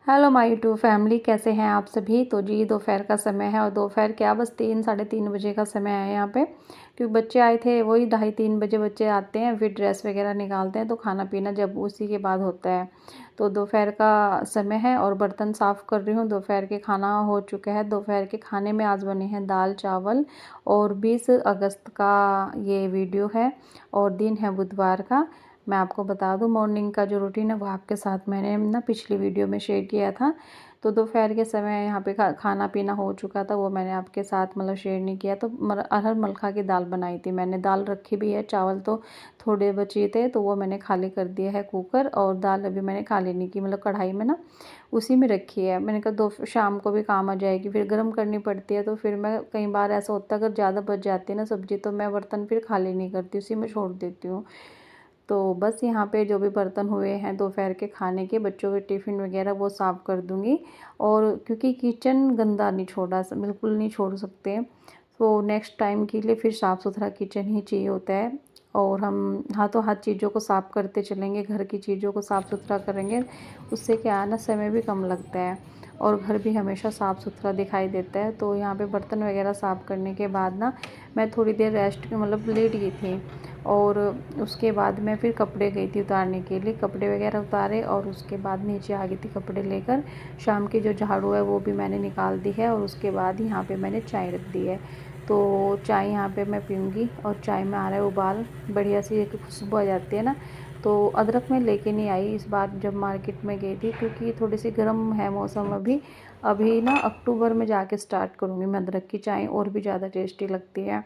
Hello my YouTube family, कैसे हैं आप सभी। तो जी दोपहर का समय है और दोपहर क्या बस 3 साढ़े 3 बजे का समय है यहाँ पे, क्योंकि बच्चे आए थे। वही 2:30-3 बजे बच्चे आते हैं, फिर ड्रेस वगैरह निकालते हैं, तो खाना पीना जब उसी के बाद होता है। तो दोपहर का समय है और बर्तन साफ़ कर रही हूँ। दोपहर के खाना हो चुका है। दोपहर के खाने में आज बने हैं दाल चावल। और 20 अगस्त का ये वीडियो है और दिन है बुधवार का। मैं आपको बता दूं, मॉर्निंग का जो रूटीन है वो आपके साथ मैंने ना पिछली वीडियो में शेयर किया था। तो दोपहर के समय यहाँ पे खाना पीना हो चुका था, वो मैंने आपके साथ मतलब शेयर नहीं किया। तो अरहर मलका की दाल बनाई थी मैंने। दाल रखी भी है, चावल तो थोड़े बचे थे तो वो मैंने खाली कर दिया है कुकर। और दाल अभी मैंने खाली नहीं की, मतलब कढ़ाई में ना उसी में रखी है। मैंने कहा दो शाम को भी काम आ जाएगी, फिर गर्म करनी पड़ती है। तो फिर मैं कई बार ऐसा होता है अगर ज़्यादा बच जाती है ना सब्ज़ी, तो मैं बर्तन फिर खाली नहीं करती, उसी में छोड़ देती हूँ। तो बस यहाँ पे जो भी बर्तन हुए हैं दोपहर के खाने के, बच्चों के टिफ़िन वगैरह वो साफ़ कर दूँगी। और क्योंकि किचन गंदा नहीं छोड़ा, बिल्कुल नहीं छोड़ सकते। तो नेक्स्ट टाइम के लिए फिर साफ़ सुथरा किचन ही चाहिए होता है। और हम हाथों हाथ चीज़ों को साफ़ करते चलेंगे, घर की चीज़ों को साफ़ सुथरा करेंगे, उससे क्या है ना, समय भी कम लगता है और घर भी हमेशा साफ़ सुथरा दिखाई देता है। तो यहाँ पे बर्तन वगैरह साफ़ करने के बाद ना मैं थोड़ी देर रेस्ट मतलब लेट गई थी। और उसके बाद मैं फिर कपड़े गई थी उतारने के लिए, कपड़े वगैरह उतारे और उसके बाद नीचे आ गई थी कपड़े लेकर। शाम की जो झाड़ू है वो भी मैंने निकाल दी है और उसके बाद यहाँ पे मैंने चाय रख दी है। तो चाय यहाँ पे मैं पीऊँगी और चाय में आ रहा है उबाल, बढ़िया सी एक खुशबू आ जाती है ना। तो अदरक मैं लेके नहीं आई इस बार जब मार्केट में गई थी, क्योंकि थोड़ी सी गर्म है मौसम अभी। अभी ना अक्टूबर में जाके स्टार्ट करूँगी मैं अदरक की चाय, और भी ज़्यादा टेस्टी लगती है।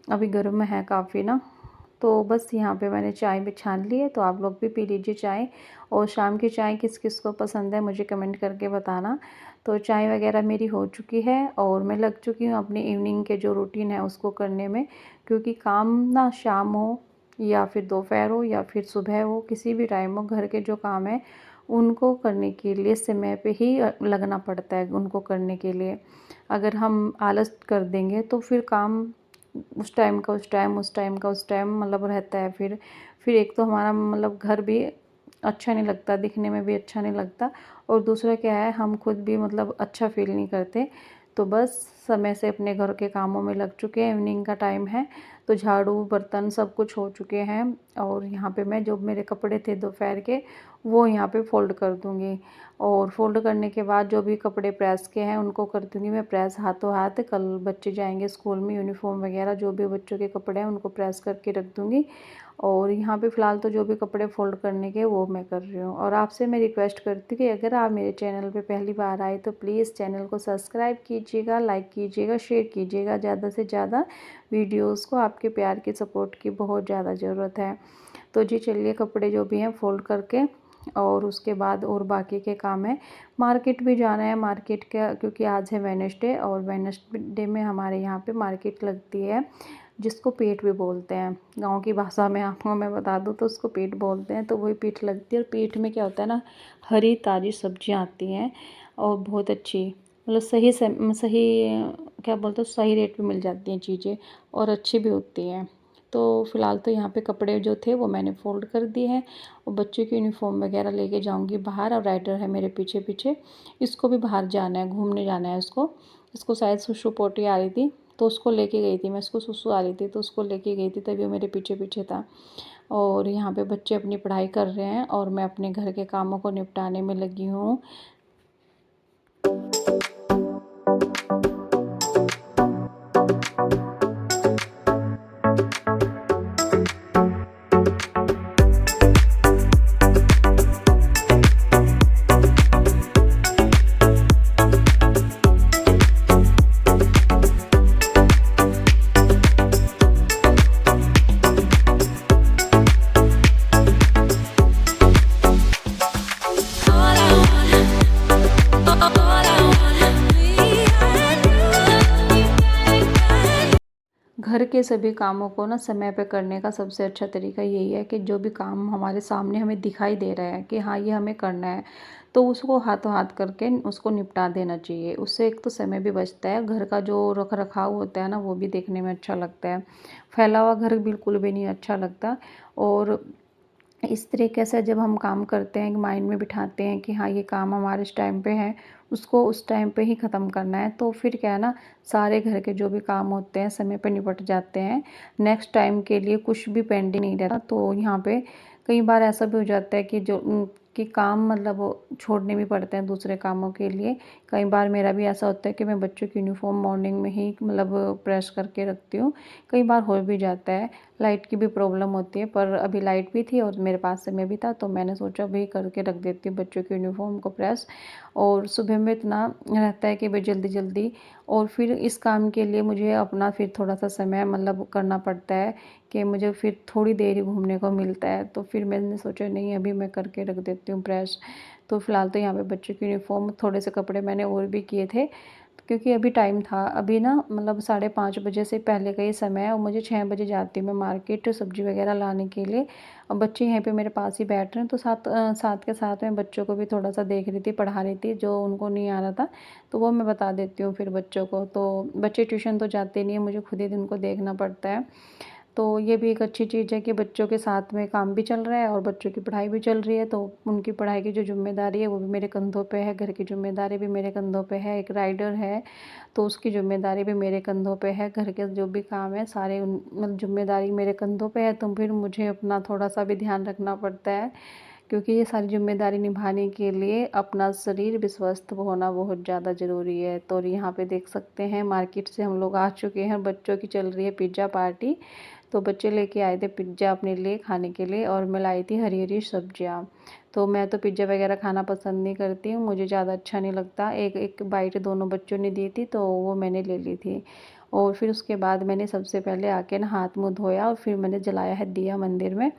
अभी गर्म है काफ़ी ना। तो बस यहाँ पे मैंने चाय भी छान ली है, तो आप लोग भी पी लीजिए चाय। और शाम की चाय किस किस को पसंद है मुझे कमेंट करके बताना। तो चाय वगैरह मेरी हो चुकी है और मैं लग चुकी हूँ अपनी इवनिंग के जो रूटीन है उसको करने में। क्योंकि काम ना शाम हो या फिर दोपहर हो या फिर सुबह हो, किसी भी टाइम हो, घर के जो काम है उनको करने के लिए समय पे ही लगना पड़ता है। उनको करने के लिए अगर हम आलस कर देंगे तो फिर काम उस टाइम का उस टाइम, उस टाइम का उस टाइम मतलब रहता है। फिर एक तो हमारा मतलब घर भी अच्छा नहीं लगता, दिखने में भी अच्छा नहीं लगता, और दूसरा क्या है, हम खुद भी मतलब अच्छा फील नहीं करते। तो बस समय से अपने घर के कामों में लग चुके हैं। इवनिंग का टाइम है तो झाड़ू बर्तन सब कुछ हो चुके हैं। और यहाँ पे मैं जो मेरे कपड़े थे दोपहर के वो यहाँ पे फ़ोल्ड कर दूँगी। और फ़ोल्ड करने के बाद जो भी कपड़े प्रेस के हैं उनको कर दूँगी मैं प्रेस हाथों हाथ। कल बच्चे जाएंगे स्कूल में, यूनिफॉर्म वगैरह जो भी बच्चों के कपड़े हैं उनको प्रेस करके रख दूँगी। और यहाँ पे फ़िलहाल तो जो भी कपड़े फ़ोल्ड करने के वो मैं कर रही हूँ। और आपसे मैं रिक्वेस्ट करती हूँ कि अगर आप मेरे चैनल पे पहली बार आए तो प्लीज़ चैनल को सब्सक्राइब कीजिएगा, लाइक कीजिएगा, शेयर कीजिएगा ज़्यादा से ज़्यादा वीडियोज़ को। आपके प्यार की सपोर्ट की बहुत ज़्यादा ज़रूरत है। तो जी चलिए, कपड़े जो भी हैं फ़ोल्ड करके और उसके बाद और बाकी के काम है। मार्केट भी जाना है, मार्केट का क्योंकि आज है वेडनेसडे और वेडनेसडे में हमारे यहाँ पे मार्केट लगती है, जिसको पेट भी बोलते हैं। गांव की भाषा में आपको मैं बता दूँ तो उसको पेट बोलते हैं। तो वही पेट लगती है और पेट में क्या होता है ना, हरी ताज़ी सब्जियाँ आती हैं और बहुत अच्छी, मतलब सही क्या बोलते हैं, सही रेट पे मिल जाती हैं चीज़ें और अच्छी भी होती हैं। तो फ़िलहाल तो यहाँ पे कपड़े जो थे वो मैंने फ़ोल्ड कर दिए हैं और बच्चों की यूनिफॉर्म वगैरह लेके जाऊंगी बाहर। और राइडर है मेरे पीछे पीछे, इसको भी बाहर जाना है, घूमने जाना है इसको शायद सुसु पोटी आ रही थी तो उसको लेके गई थी मैं, इसको सुसु आ रही थी तो उसको लेके गई थी, तभी वो मेरे पीछे पीछे था। और यहाँ पे बच्चे अपनी पढ़ाई कर रहे हैं और मैं अपने घर के कामों को निपटाने में लगी हूँ। घर के सभी कामों को ना समय पे करने का सबसे अच्छा तरीका यही है कि जो भी काम हमारे सामने हमें दिखाई दे रहा है कि हाँ ये हमें करना है, तो उसको हाथों हाथ करके उसको निपटा देना चाहिए। उससे एक तो समय भी बचता है, घर का जो रख रखाव होता है ना वो भी देखने में अच्छा लगता है। फैला हुआ घर बिल्कुल भी नहीं अच्छा लगता। और इस तरीके से जब हम काम करते हैं, माइंड में बिठाते हैं कि हाँ ये काम हमारे इस टाइम पे है, उसको उस टाइम पे ही ख़त्म करना है, तो फिर क्या है ना, सारे घर के जो भी काम होते हैं समय पे निपट जाते हैं। नेक्स्ट टाइम के लिए कुछ भी पेंडिंग नहीं रहता। तो यहाँ पे कई बार ऐसा भी हो जाता है कि कि काम मतलब वो छोड़ने भी पड़ते हैं दूसरे कामों के लिए। कई बार मेरा भी ऐसा होता है कि मैं बच्चों की यूनिफॉर्म मॉर्निंग में ही मतलब प्रेस करके रखती हूँ। कई बार हो भी जाता है, लाइट की भी प्रॉब्लम होती है, पर अभी लाइट भी थी और मेरे पास समय भी था, तो मैंने सोचा भाई करके रख देती हूँ बच्चों की यूनिफॉर्म को प्रेस। और सुबह में इतना रहता है कि भाई जल्दी जल्दी, और फिर इस काम के लिए मुझे अपना फिर थोड़ा सा समय मतलब करना पड़ता है कि मुझे फिर थोड़ी देर ही घूमने को मिलता है। तो फिर मैंने सोचा नहीं अभी मैं करके रख देती हूँ प्रेस। तो फ़िलहाल तो यहाँ पे बच्चों की यूनिफॉर्म, थोड़े से कपड़े मैंने और भी किए थे, क्योंकि अभी टाइम था। अभी ना मतलब 5:30 बजे से पहले का ही समय है और मुझे 6 बजे जाती हूँ मैं मार्केट सब्ज़ी वग़ैरह लाने के लिए। और बच्चे यहीं पे मेरे पास ही बैठ रहे हैं, तो साथ के साथ मैं बच्चों को भी थोड़ा-सा देख रही थी, पढ़ा रही थी, जो उनको नहीं आ रहा था, तो वो मैं बता देती हूँ फिर बच्चों को। तो बच्चे ट्यूशन तो जाते नहीं हैं, मुझे खुद ही उनको देखना पड़ता है। तो ये भी एक अच्छी चीज़ है कि बच्चों के साथ में काम भी चल रहा है और बच्चों की पढ़ाई भी चल रही है, तो उनकी पढ़ाई की जो ज़िम्मेदारी है वो भी मेरे कंधों पे है, घर की ज़िम्मेदारी भी मेरे कंधों पे है। एक राइडर है, तो उसकी ज़िम्मेदारी भी मेरे कंधों पे है। घर के जो भी काम है सारे उन मतलब ज़िम्मेदारी मेरे कंधों पे है, तो फिर मुझे अपना थोड़ा-सा भी ध्यान रखना पड़ता है, क्योंकि ये सारी ज़िम्मेदारी निभाने के लिए अपना शरीर भी स्वस्थ होना बहुत ज़्यादा ज़रूरी है। तो यहाँ पे देख सकते हैं मार्केट से हम लोग आ चुके हैं, बच्चों की चल रही है पिज़्ज़ा पार्टी। तो बच्चे लेके आए थे पिज़्ज़ा अपने लिए खाने के लिए, और मैं लाई थी हरी-हरी सब्जियाँ। तो मैं तो पिज़्ज़ा वगैरह खाना पसंद नहीं करती हूँ, मुझे ज़्यादा अच्छा नहीं लगता। एक एक बाइट दोनों बच्चों ने दी थी, तो वो मैंने ले ली थी। और फिर उसके बाद मैंने सबसे पहले आके ना हाथ मुँह धोया और फिर मैंने जलाया है दिया मंदिर में।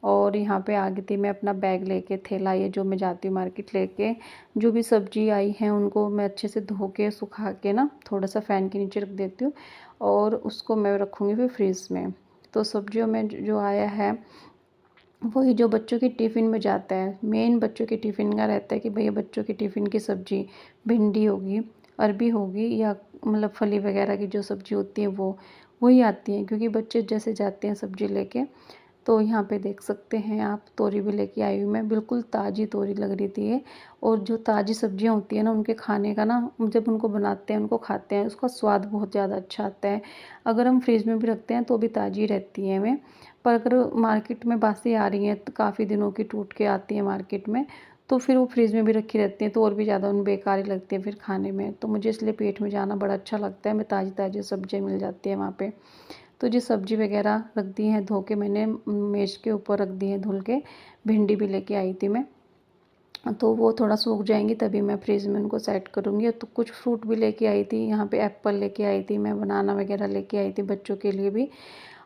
और यहाँ पे आ गई थी मैं अपना बैग लेके, थैला ये जो मैं जाती हूँ मार्केट लेके। जो भी सब्ज़ी आई हैं उनको मैं अच्छे से धो के सुखा के ना थोड़ा-सा फ़ैन के नीचे रख देती हूँ, और उसको मैं रखूँगी फिर फ्रिज में। तो सब्जियों में जो आया है वही जो बच्चों के टिफ़िन में जाता है। मेन बच्चों के टिफ़िन का रहता है कि भैया बच्चों के टिफ़िन की सब्ज़ी भिंडी होगी, अरबी होगी, या मतलब फली वगैरह की जो सब्ज़ी होती है वो वही आती है, क्योंकि बच्चे जैसे जाते हैं सब्ज़ी लेके। तो यहाँ पे देख सकते हैं आप, तोरी भी लेके आई हूँ मैं, बिल्कुल ताज़ी तोरी लग रही थी ये। और जो ताज़ी सब्जियाँ होती है ना उनके खाने का ना, जब उनको बनाते हैं उनको खाते हैं उसका स्वाद बहुत ज़्यादा अच्छा आता है। अगर हम फ्रिज में भी रखते हैं तो भी ताज़ी रहती हैं वे, पर अगर मार्केट में बासी आ रही हैं तो काफ़ी दिनों की टूट के आती है मार्केट में, तो फिर वो फ्रिज में भी रखी रहती हैं तो और भी ज़्यादा उन बेकार ही लगती है फिर खाने में। तो मुझे इसलिए पेट में जाना बड़ा अच्छा लगता है, हमें ताज़ी ताज़ी सब्जियाँ मिल जाती हैं वहाँ पे। तो जी सब्ज़ी वग़ैरह रख दी हैं धो के मैंने, मेज़ के ऊपर रख दी हैं धुल के। भिंडी भी लेके आई थी मैं, तो वो थोड़ा सूख जाएँगी तभी मैं फ्रिज में उनको सेट करूँगी। तो कुछ फ्रूट भी लेके आई थी, यहाँ पे एप्पल लेके आई थी मैं, बनाना वग़ैरह लेके आई थी बच्चों के लिए भी।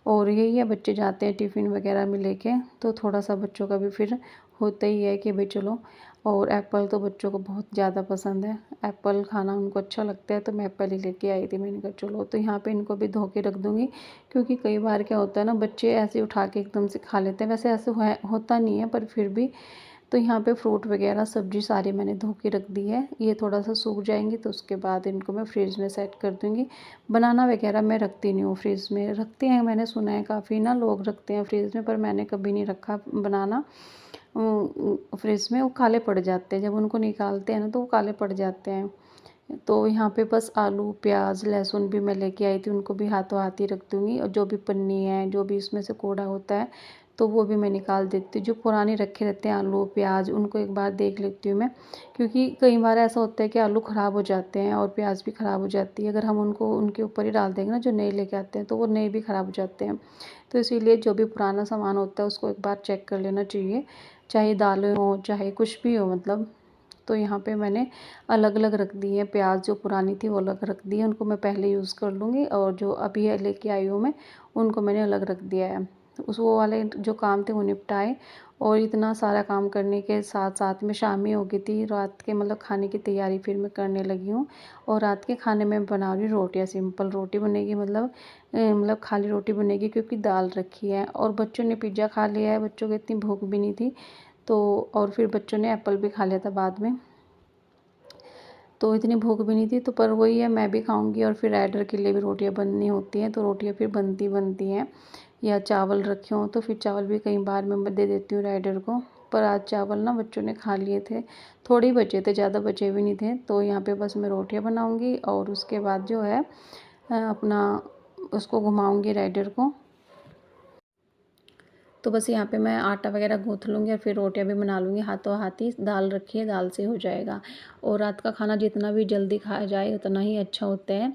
और यही है, बच्चे जाते हैं टिफ़िन वग़ैरह में लेके, तो थोड़ा-सा बच्चों का भी फिर होता ही है कि भई चलो। और एप्पल तो बच्चों को बहुत ज़्यादा पसंद है, एप्पल खाना उनको अच्छा लगता है, तो मैं एप्पल ही लेके आई थी। मैंने कहा चलो, तो यहाँ पे इनको भी धो के रख दूँगी, क्योंकि कई बार क्या होता है ना, बच्चे ऐसे उठा के एकदम से खा लेते हैं। वैसे ऐसे होता नहीं है, पर फिर भी। तो यहाँ पे फ्रूट वग़ैरह सब्ज़ी सारी मैंने धो के रख दी है। ये थोड़ा-सा सूख जाएँगी तो उसके बाद इनको मैं फ्रिज में सेट कर दूँगी। बनाना वग़ैरह मैं रखती नहीं हूँ फ्रिज में, रखते हैं मैंने सुना है काफ़ी ना लोग रखते हैं फ्रिज में, पर मैंने कभी नहीं रखा बनाना फ्रिज में। वो काले पड़ जाते हैं, जब उनको निकालते हैं ना तो वो काले पड़ जाते हैं। तो यहाँ पे बस आलू, प्याज़, लहसुन भी मैं लेके आई थी, उनको भी हाथों हाथ ही रख दूँगी। और जो भी पन्नी है, जो भी इसमें से कोड़ा होता है, तो वो भी मैं निकाल देती हूँ। जो पुराने रखे रहते हैं आलू, प्याज़, उनको एक बार देख लेती हूँ मैं, क्योंकि कई बार ऐसा होता है कि आलू ख़राब हो जाते हैं और प्याज़ भी ख़राब हो जाती है। अगर हम उनको उनके ऊपर ही डाल देंगे ना, जो नए लेके आते हैं, तो वो नए भी ख़राब हो जाते हैं। तो इसीलिए जो भी पुराना सामान होता है उसको एक बार चेक कर लेना चाहिए, चाहे दालें हों, चाहे कुछ भी हो मतलब। तो यहाँ पे मैंने अलग-अलग रख दी है, प्याज़ जो पुरानी थी वो अलग रख दी है, उनको मैं पहले यूज़ कर लूँगी, और जो अभी लेके आई हूँ मैं, उनको मैंने अलग रख दिया है। उस वो वाले जो काम थे वो निपटाए, और इतना सारा काम करने के साथ-साथ में शाम ही हो गई थी, रात के मतलब खाने की तैयारी फिर मैं करने लगी हूँ। और रात के खाने में बना रही हूँ रोटियाँ, सिंपल रोटी बनेगी, मतलब खाली रोटी बनेगी, क्योंकि दाल रखी है और बच्चों ने पिज़्ज़ा खा लिया है, बच्चों को इतनी भूख भी नहीं थी। तो और फिर बच्चों ने एप्पल भी खा लिया था बाद में, तो इतनी भूख भी नहीं थी। तो पर वही है, मैं भी खाऊंगी और फिर राइडर के लिए भी रोटियां बननी होती हैं, तो रोटियां फिर बनती बनती हैं। या चावल रखे हों तो फिर चावल भी कई बार मैं दे देती हूँ राइडर को। पर आज चावल ना बच्चों ने खा लिए थे, थोड़े ही बचे थे, ज़्यादा बचे भी नहीं थे। तो यहाँ पे बस मैं रोटियाँ बनाऊँगी और उसके बाद जो है अपना उसको घुमाऊँगी राइडर को। तो बस यहाँ पे मैं आटा वगैरह गूँथ लूँगी और फिर रोटियाँ भी बना लूँगी, हाथों हाथ ही। दाल रखी है, दाल से हो जाएगा। और रात का खाना जितना भी जल्दी खाया जाए उतना ही अच्छा होता है।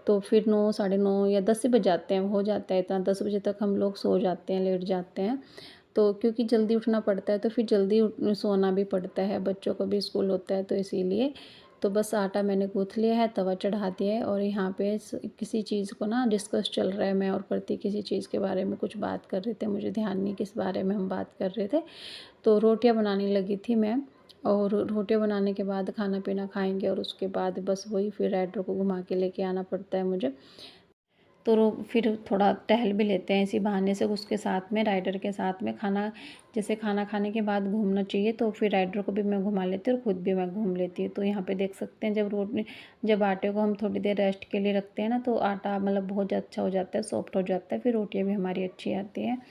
तो फिर 9 साढ़े 9 या 10 ही बज जाते हैं, हो जाता है इतना। 10 बजे तक हम लोग सो जाते हैं, लेट जाते हैं। तो क्योंकि जल्दी उठना पड़ता है तो फिर जल्दी सोना भी पड़ता है, बच्चों को भी स्कूल होता है तो इसीलिए। तो बस आटा मैंने गूँथ लिया है, तवा चढ़ा दिया है और यहाँ पे किसी चीज़ को ना डिस्कस चल रहा है। मैं और प्रति किसी चीज़ के बारे में कुछ बात कर रहे थे, मुझे ध्यान नहीं किस बारे में हम बात कर रहे थे। तो रोटियाँ बनाने लगी थी मैं, और रोटियाँ बनाने के बाद खाना पीना खाएंगे और उसके बाद बस वही फिर राइडर को घुमा के लेके आना पड़ता है मुझे। तो फिर थोड़ा टहल भी लेते हैं इसी बहाने से, उसके साथ में राइडर के साथ में। खाना जैसे खाना खाने के बाद घूमना चाहिए, तो फिर राइडर को भी मैं घुमा लेती हूँ और ख़ुद भी मैं घूम लेती हूँ। तो यहाँ पे देख सकते हैं जब आटे को हम थोड़ी देर रेस्ट के लिए रखते हैं ना, तो आटा मतलब बहुत अच्छा हो जाता है, सॉफ्ट हो जाता है, फिर रोटियाँ भी हमारी अच्छी आती हैं।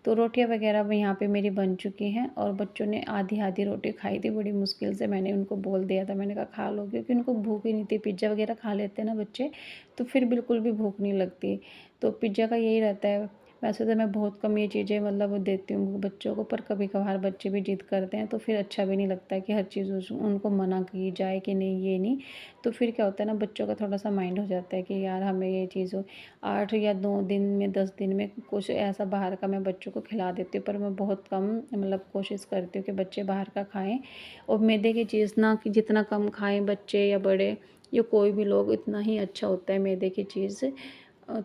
तो रोटियाँ वगैरह भी यहाँ पे मेरी बन चुकी हैं और बच्चों ने आधी आधी रोटी खाई थी। बड़ी मुश्किल से मैंने उनको बोल दिया था, मैंने कहा खा लो, क्योंकि उनको भूख ही नहीं थी। पिज़्ज़ा वगैरह खा लेते हैं ना बच्चे, तो फिर बिल्कुल भी भूख नहीं लगती। तो पिज़्ज़ा का यही रहता है। वैसे तो मैं बहुत कम ये चीज़ें मतलब देती हूँ बच्चों को, पर कभी कभार बच्चे भी जिद करते हैं तो फिर अच्छा भी नहीं लगता है कि हर चीज़ उनको मना की जाए कि नहीं ये नहीं। तो फिर क्या होता है ना, बच्चों का थोड़ा सा माइंड हो जाता है कि यार हमें ये चीज़ 8 या 2 दिन में 10 दिन में कुछ ऐसा बाहर का मैं बच्चों को खिला देती हूँ। पर मैं बहुत कम मतलब कोशिश करती हूँ कि बच्चे बाहर का खाएँ। और मैदे की चीज़ ना कि जितना कम खाएँ बच्चे या बड़े या कोई भी लोग, इतना ही अच्छा होता है मैदे की चीज़।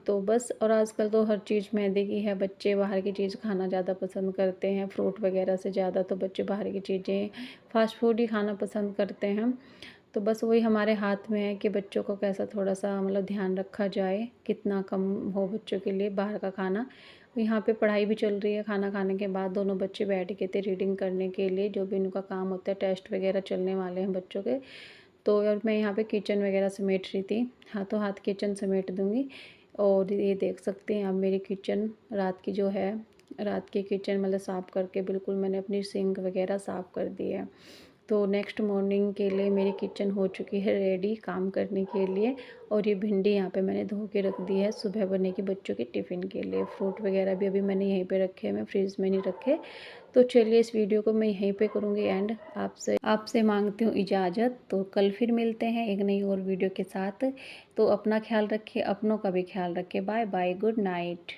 तो बस, और आजकल तो हर चीज़ मैदे की है, बच्चे बाहर की चीज़ खाना ज़्यादा पसंद करते हैं, फ्रूट वगैरह से ज़्यादा तो बच्चे बाहर की चीज़ें फास्ट फूड ही खाना पसंद करते हैं। तो बस वही हमारे हाथ में है कि बच्चों को कैसा थोड़ा सा मतलब ध्यान रखा जाए, कितना कम हो बच्चों के लिए बाहर का खाना। यहाँ पे पढ़ाई भी चल रही है, खाना खाने के बाद दोनों बच्चे बैठ गए थे रीडिंग करने के लिए, जो भी उनका काम होता है, टेस्ट वगैरह चलने वाले हैं बच्चों के। तो और मैं यहाँ पे किचन वगैरह समेट रही थी, हाथों हाथ किचन समेट दूँगी। और ये देख सकते हैं आप मेरी किचन रात की जो है, रात की किचन मतलब साफ़ करके बिल्कुल मैंने अपनी सिंक वगैरह साफ़ कर दी है। तो नेक्स्ट मॉर्निंग के लिए मेरी किचन हो चुकी है रेडी काम करने के लिए। और ये भिंडी यहाँ पे मैंने धो के रख दी है, सुबह बनेगी बच्चों के टिफ़िन के लिए। फ्रूट वगैरह भी अभी मैंने यहीं पे रखे हैं, मैं फ्रिज में नहीं रखे। तो चलिए इस वीडियो को मैं यहीं पे करूँगी एंड। आपसे मांगती हूँ इजाज़त। तो कल फिर मिलते हैं एक नई और वीडियो के साथ। तो अपना ख्याल रखिए, अपनों का भी ख्याल रखिए। Bye bye, good night.